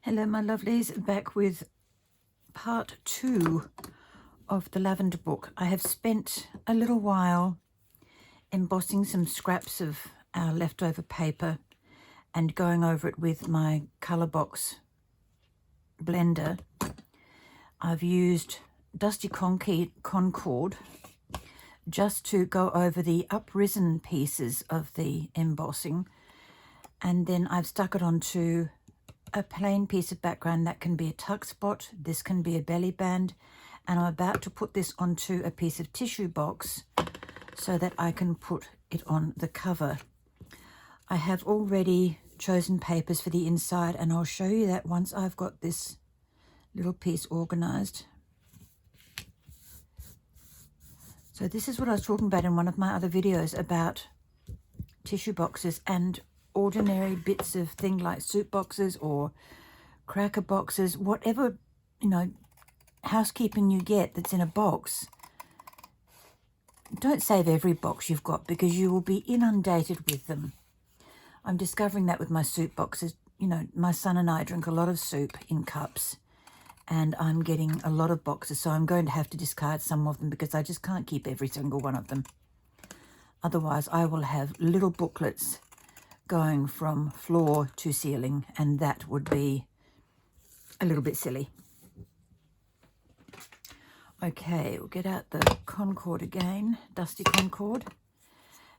Hello my lovelies, back with part 2 of the Lavender Book. I have spent a little while embossing some scraps of our leftover paper and going over it with my colour box blender. I've used Dusty Concord just to go over the uprisen pieces of the embossing, and then I've stuck it onto a plain piece of background. That can be a tuck spot, this can be a belly band, and I'm about to put this onto a piece of tissue box so that I can put it on the cover. I have already chosen papers for the inside, and I'll show you that once I've got this little piece organized. So this is what I was talking about in one of my other videos about tissue boxes and ordinary bits of thing like soup boxes or cracker boxes, whatever, housekeeping you get that's in a box. Don't save every box you've got because you will be inundated with them. I'm discovering that with my soup boxes. My son and I drink a lot of soup in cups, and I'm getting a lot of boxes, so I'm going to have to discard some of them because I just can't keep every single one of them. Otherwise, I will have little booklets going from floor to ceiling, and that would be a little bit silly. Okay, we'll get out the Concord again, Dusty Concord,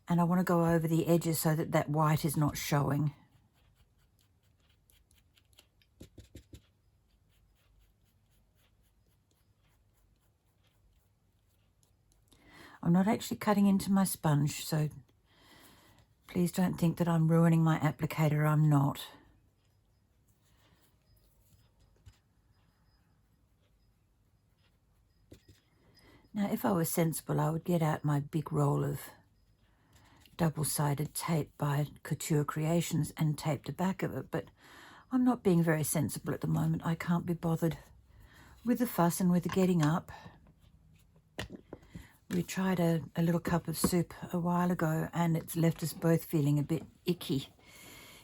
and I want to go over the edges so that that white is not showing. I'm not actually cutting into my sponge, so please don't think that I'm ruining my applicator. I'm not. Now, if I was sensible, I would get out my big roll of double-sided tape by Couture Creations and tape the back of it, but I'm not being very sensible at the moment. I can't be bothered with the fuss and with the getting up. We tried a little cup of soup a while ago, and it's left us both feeling a bit icky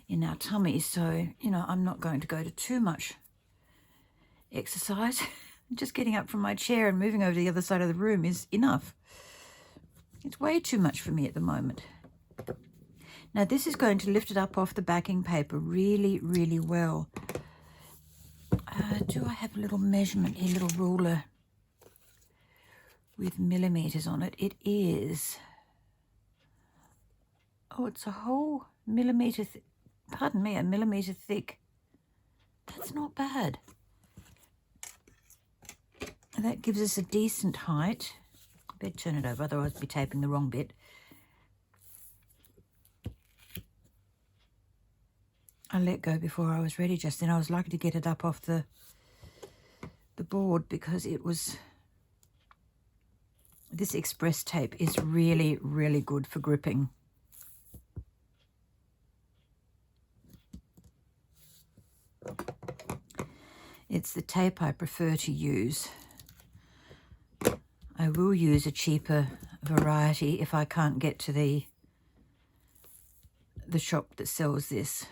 in our tummies. So, I'm not going to go to too much exercise. Just getting up from my chair and moving over to the other side of the room is enough. It's way too much for me at the moment. Now, this is going to lift it up off the backing paper really, really well. Do I have a little measurement here, little ruler with millimeters on it? It is, it's a whole millimeter, a millimeter thick. That's not bad. That gives us a decent height. I better turn it over, otherwise I'll be taping the wrong bit. I let go before I was ready just then. I was lucky to get it up off the board because it was... This express tape is really, really good for gripping. It's the tape I prefer to use. I will use a cheaper variety if I can't get to the shop that sells this.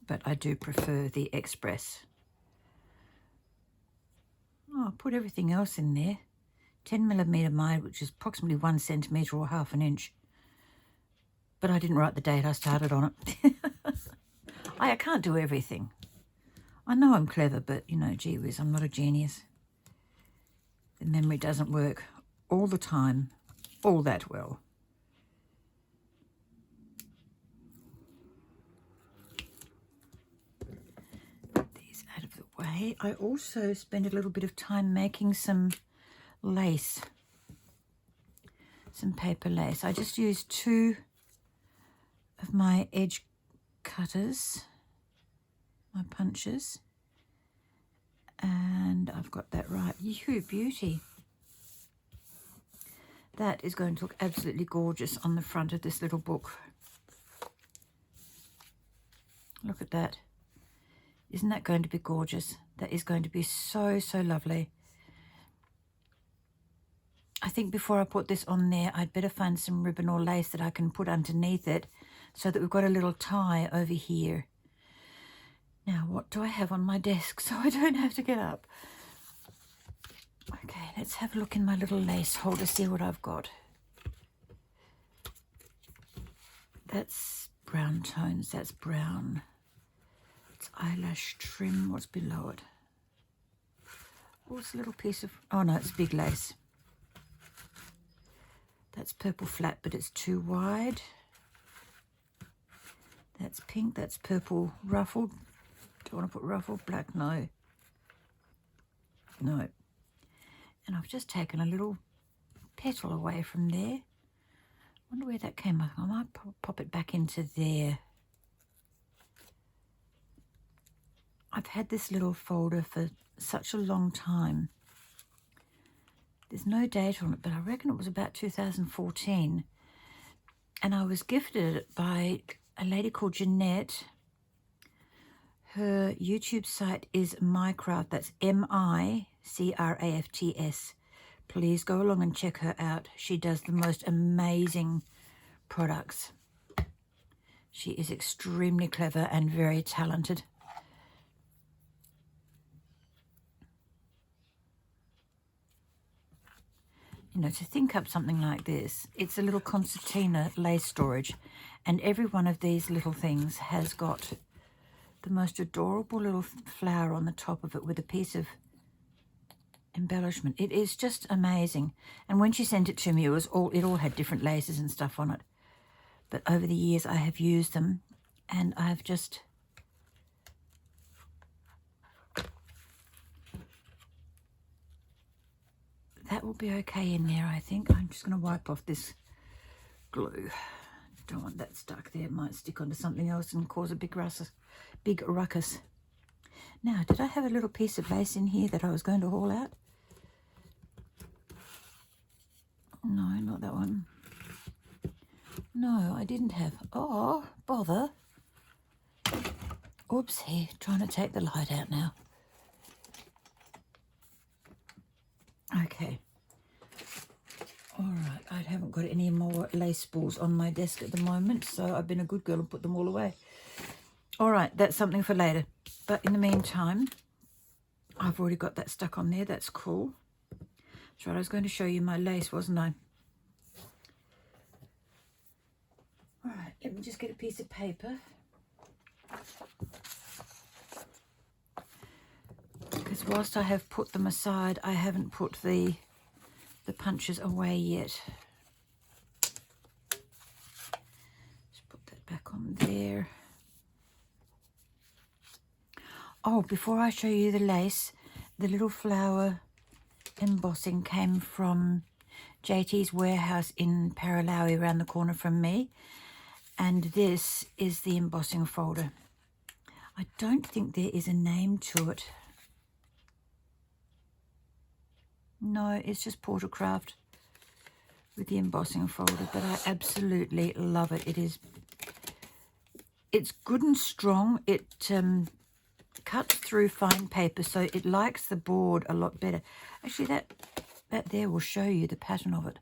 But I do prefer the express. I'll put everything else in there. 10mm mide, which is approximately 1 centimetre or half an inch. But I didn't write the date I started on it. I can't do everything. I know I'm clever, but, gee whiz, I'm not a genius. The memory doesn't work all the time, all that well. Out of the way. I also spent a little bit of time making some lace, some paper lace. I just used 2 of my edge cutters, my punches, and I've got that right. You beauty. That is going to look absolutely gorgeous on the front of this little book. Look at that. Isn't that going to be gorgeous? That is going to be so, so lovely. I think before I put this on there, I'd better find some ribbon or lace that I can put underneath it so that we've got a little tie over here. Now, what do I have on my desk so I don't have to get up? Okay, let's have a look in my little lace holder, see what I've got. That's brown tones, that's brown. It's eyelash trim, what's below it? Oh, it's a little piece of, oh no, it's big lace. That's purple flat, but it's too wide. That's pink, that's purple ruffled. Do you want to put ruffled? Black, no. No. And I've just taken a little petal away from there. I wonder where that came up. I might pop it back into there. I've had this little folder for such a long time. There's no date on it, but I reckon it was about 2014. And I was gifted it by a lady called Jeanette. Her YouTube site is MyCraft. That's MICRAFTS. Please go along and check her out. She does the most amazing products. She is extremely clever and very talented. You know, to think up something like this, it's a little concertina lace storage, and every one of these little things has got the most adorable little flower on the top of it with a piece of embellishment. It is just amazing. And when she sent it to me, it all had different laces and stuff on it. But over the years, I have used them, and I've just that will be okay in there, I think. I'm just going to wipe off this glue. Don't want that stuck there. It might stick onto something else and cause a big ruckus. Now, did I have a little piece of lace in here that I was going to haul out? No, not that one. No, I didn't have. Oh, bother. Oopsie, trying to take the light out now. Okay. All right, I haven't got any more lace balls on my desk at the moment, so I've been a good girl and put them all away. All right, that's something for later. But in the meantime, I've already got that stuck on there. That's cool. That's right, I was going to show you my lace, wasn't I? All right, let me just get a piece of paper. Because whilst I have put them aside, I haven't put the punches away yet. Just put that back on there. Oh, before I show you the lace, the little flower embossing came from JT's warehouse in Paralawi, around the corner from me. And this is the embossing folder. I don't think there is a name to it. No, it's just Portercraft with the embossing folder, but I absolutely love it. It's good and strong. It cuts through fine paper, so it likes the board a lot better. Actually, that there will show you the pattern of it.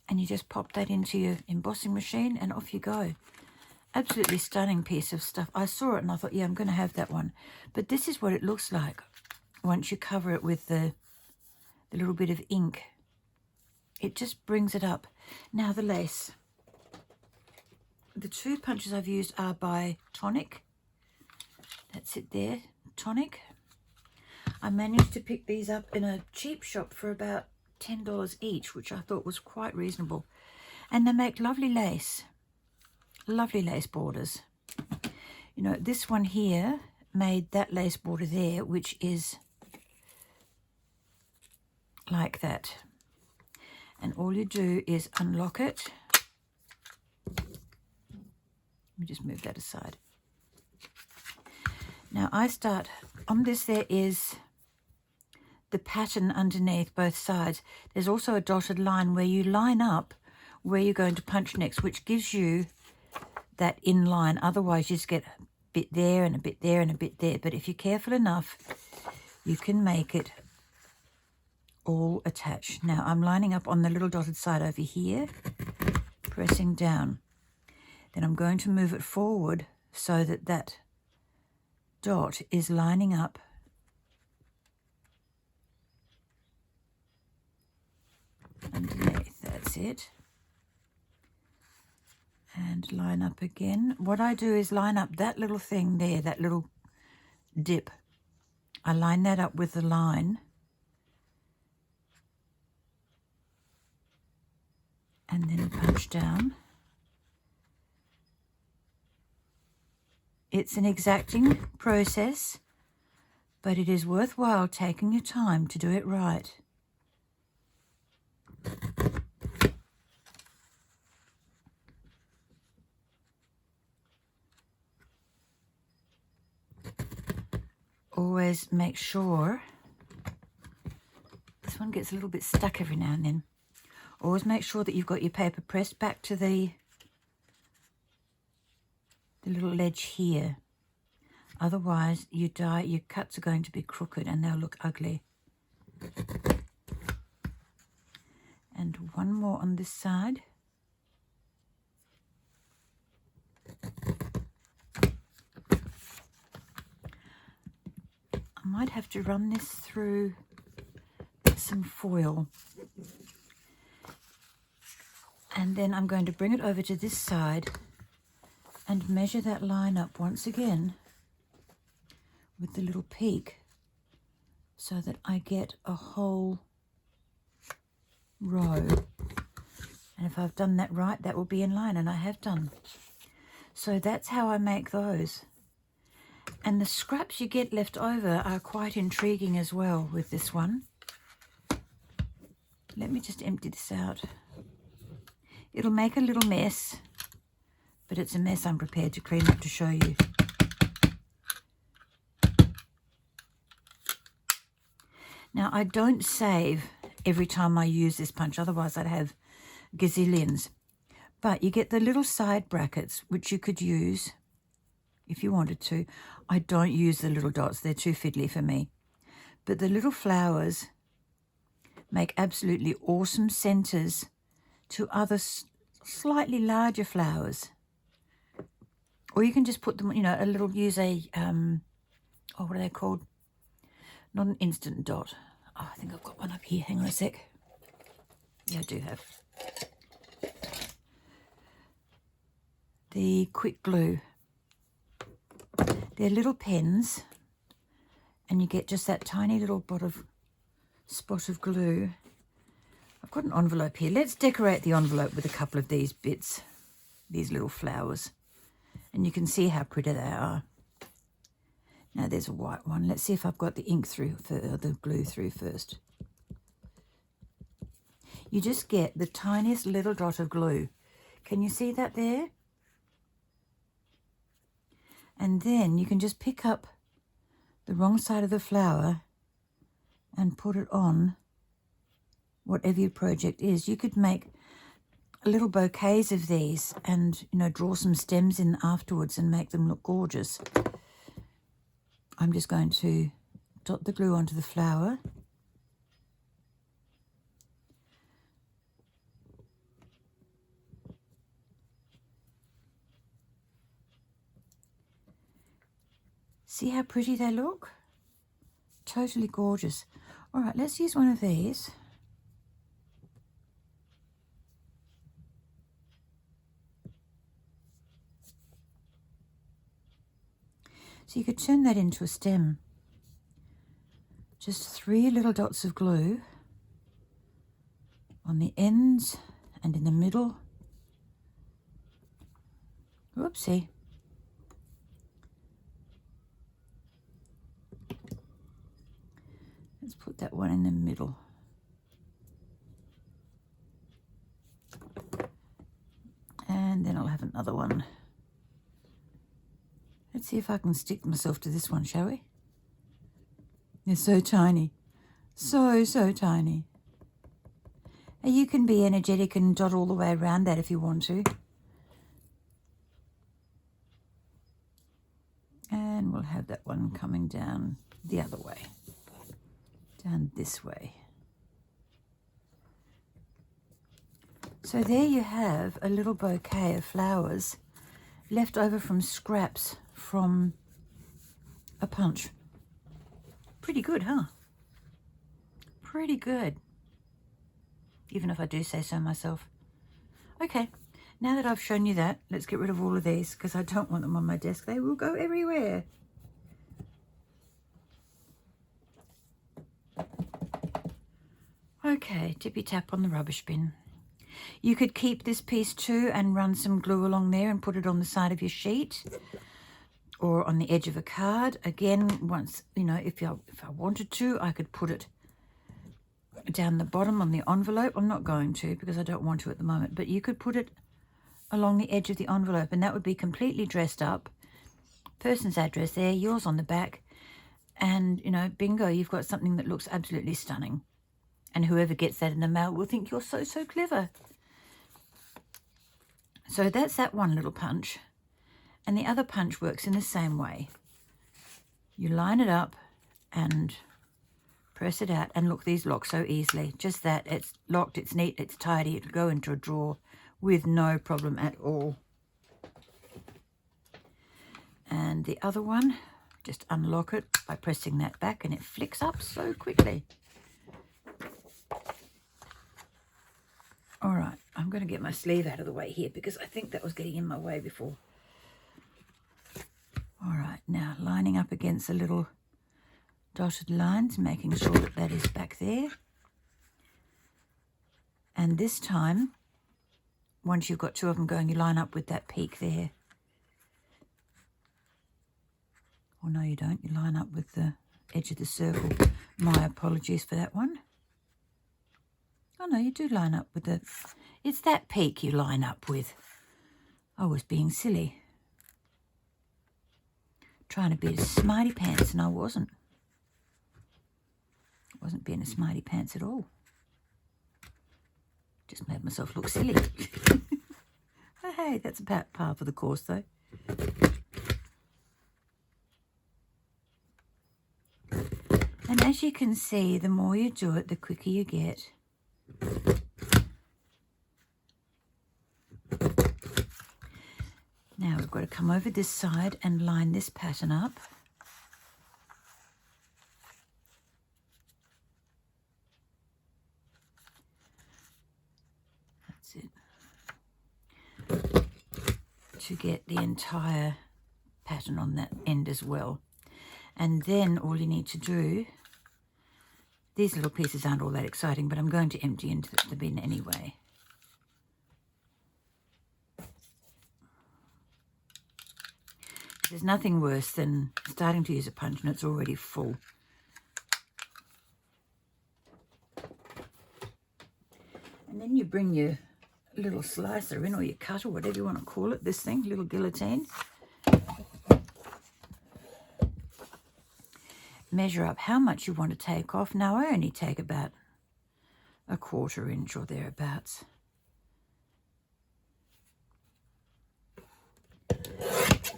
And you just pop that into your embossing machine and off you go. Absolutely stunning piece of stuff. I saw it and I thought, yeah, I'm going to have that one. But this is what it looks like once you cover it with the little bit of ink. It just brings it up. Now the lace. The two punches I've used are by Tonic. That's it there, Tonic. I managed to pick these up in a cheap shop for about $10 each, which I thought was quite reasonable. And they make lovely lace borders. You know, this one here made that lace border there, which is like that. And all you do is unlock it. Let me just move that aside. Now I start on this. There is the pattern underneath both sides. There's also a dotted line where you line up where you're going to punch next, which gives you that in line. Otherwise you just get a bit there and a bit there and a bit there. But if you're careful enough, you can make it all attach. Now I'm lining up on the little dotted side over here, pressing down. Then I'm going to move it forward so that that dot is lining up underneath. That's it. And line up again. What I do is line up that little thing there, that little dip. I line that up with the line. And then punch down. It's an exacting process, but it is worthwhile taking your time to do it right. Always make sure, this one gets a little bit stuck every now and then. Always make sure that you've got your paper pressed back to the little ledge here. Otherwise, your cuts are going to be crooked and they'll look ugly. And one more on this side. I might have to run this through some foil. And then I'm going to bring it over to this side and measure that line up once again with the little peak so that I get a whole row. And if I've done that right, that will be in line, and I have done. So that's how I make those. And the scraps you get left over are quite intriguing as well with this one. Let me just empty this out. It'll make a little mess, but it's a mess I'm prepared to clean up to show you. Now, I don't save every time I use this punch, otherwise I'd have gazillions. But you get the little side brackets, which you could use if you wanted to. I don't use the little dots, they're too fiddly for me. But the little flowers make absolutely awesome centers to other slightly larger flowers. Or you can just put them, you know, use a, oh, what are they called? Not an instant dot. Oh, I think I've got one up here. Hang on a sec. Yeah, I do have. The quick glue. They're little pens, and you get just that tiny little spot of glue. I've got an envelope here. Let's decorate the envelope with a couple of these bits, these little flowers. And you can see how pretty they are. Now there's a white one. Let's see if I've got the ink through, the glue through first. You just get the tiniest little dot of glue. Can you see that there? And then you can just pick up the wrong side of the flower and put it on whatever your project is. You could make little bouquets of these and, you know, draw some stems in afterwards and make them look gorgeous. I'm just going to dot the glue onto the flower. See how pretty they look? Totally gorgeous. All right, let's use one of these. So you could turn that into a stem. Just 3 little dots of glue on the ends and in the middle. Whoopsie. Let's put that one in the middle. And then I'll have another one. Let's see if I can stick myself to this one, shall we? They're so tiny. So tiny. And you can be energetic and dot all the way around that if you want to. And we'll have that one coming down the other way. Down this way. So there you have a little bouquet of flowers left over from scraps from a punch. Pretty good, huh? Pretty good. Even if I do say so myself. Okay, now that I've shown you that, let's get rid of all of these because I don't want them on my desk. They will go everywhere. Okay, tippy tap on the rubbish bin. You could keep this piece too and run some glue along there and put it on the side of your sheet or on the edge of a card. Again, once, you know, if I wanted to, I could put it down the bottom on the envelope. I'm not going to because I don't want to at the moment, but you could put it along the edge of the envelope and that would be completely dressed up. Person's address there, yours on the back, and, you know, bingo, you've got something that looks absolutely stunning. And whoever gets that in the mail will think you're so, so clever. So that's that one little punch. And the other punch works in the same way. You line it up and press it out. And look, these lock so easily. Just that, it's locked, it's neat, it's tidy. It'll go into a drawer with no problem at all. And the other one, just unlock it by pressing that back and it flicks up so quickly. All right, I'm going to get my sleeve out of the way here because I think that was getting in my way before. All right, now lining up against the little dotted lines, making sure that that is back there. And this time, once you've got two of them going, you line up with that peak there. Or no, you don't. You line up with the edge of the circle. My apologies for that one. Oh, no, you do line up with the... It's that peak you line up with. I was being silly. Trying to be a smarty pants, and I wasn't. I wasn't being a smarty pants at all. Just made myself look silly. Oh, hey, that's about par for the course, though. And as you can see, the more you do it, the quicker you get. Now we've got to come over this side and line this pattern up. That's it. To get the entire pattern on that end as well. And then all you need to do, these little pieces aren't all that exciting, but I'm going to empty into the bin anyway. There's nothing worse than starting to use a punch and it's already full. And then you bring your little slicer in, or your cutter, whatever you want to call it, this thing, little guillotine. Measure up how much you want to take off. Now I only take about 1/4 inch or thereabouts.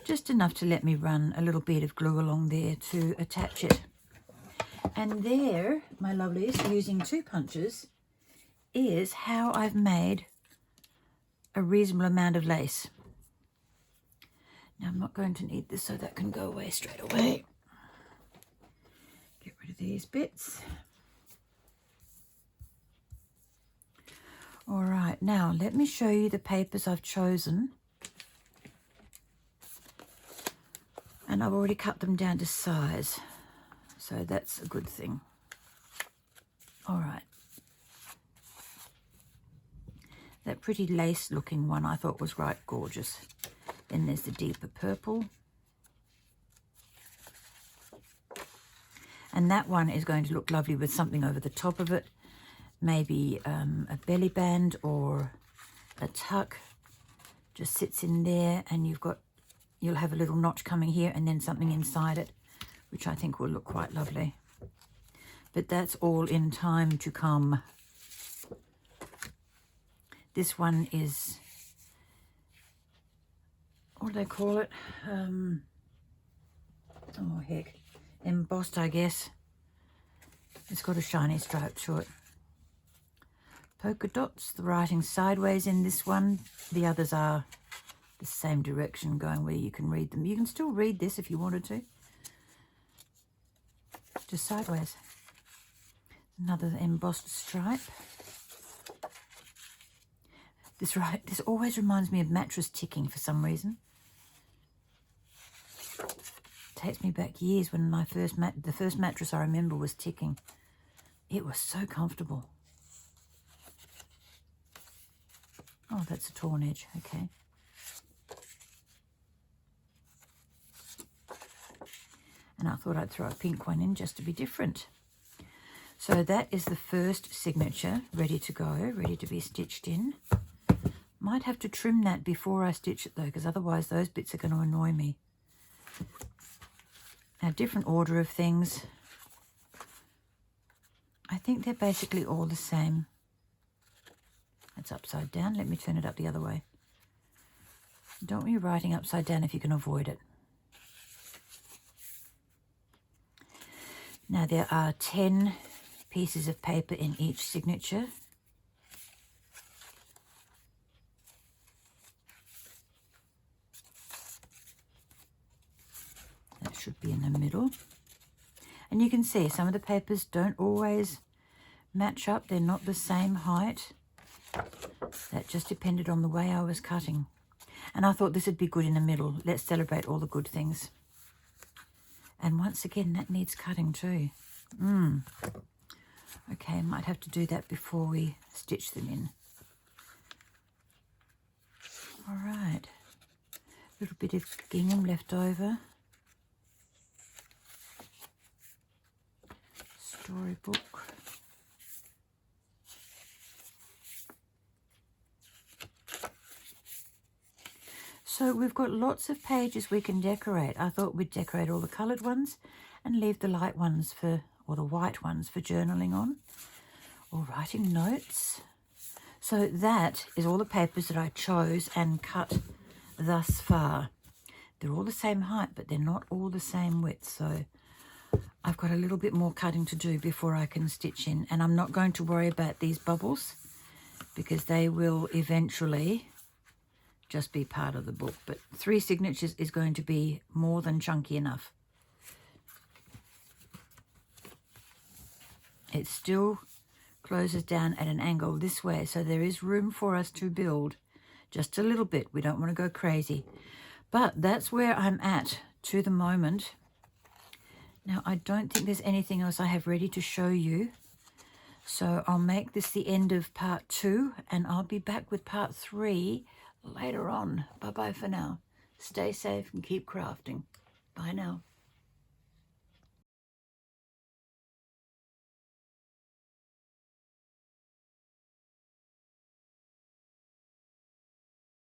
Just enough to let me run a little bit of glue along there to attach it. And there, my lovelies, using 2 punches, is how I've made a reasonable amount of lace. Now I'm not going to need this, so that can go away straight away. Get rid of these bits. All right, now let me show you the papers I've chosen. And I've already cut them down to size, so that's a good thing. All right. That pretty lace looking one I thought was right gorgeous. Then there's the deeper purple. And that one is going to look lovely with something over the top of it. Maybe a belly band or a tuck. Just sits in there and you'll have a little notch coming here and then something inside it, which I think will look quite lovely. But that's all in time to come. This one is, what do they call it? Oh, heck. Embossed, I guess. It's got a shiny stripe to it. polka dots, the writing sideways in this one. The others are the same direction going where you can read them. You can still read this if you wanted to. Just sideways. Another embossed stripe. This always reminds me of mattress ticking for some reason. Takes me back years when the first mattress I remember was ticking. It was so comfortable. Oh, that's a torn edge. Okay. And I thought I'd throw a pink one in just to be different. So that is the first signature ready to go, ready to be stitched in. Might have to trim that before I stitch it though, because otherwise those bits are going to annoy me. Now, different order of things. I think they're basically all the same. That's upside down. Let me turn it up the other way. Don't want you writing upside down if you can avoid it. Now, there are 10 pieces of paper in each signature. That should be in the middle. And you can see some of the papers don't always match up. They're not the same height. That just depended on the way I was cutting. And I thought this would be good in the middle. Let's celebrate all the good things. And once again, that needs cutting too. Okay, might have to do that before we stitch them in. All right. A little bit of gingham left over. Storybook. So we've got lots of pages we can decorate. I thought we'd decorate all the coloured ones and leave the light ones or the white ones for journaling on or writing notes. So that is all the papers that I chose and cut thus far. They're all the same height, but they're not all the same width. So I've got a little bit more cutting to do before I can stitch in. And I'm not going to worry about these bubbles because they will eventually just be part of the book. But 3 signatures is going to be more than chunky enough. It still closes down at an angle this way, so there is room for us to build just a little bit. We don't want to go crazy. But that's where I'm at to the moment. Now, I don't think there's anything else I have ready to show you. So I'll make this the end of part 2, and I'll be back with part 3 later on. Bye-bye for now. Stay safe and keep crafting. Bye now.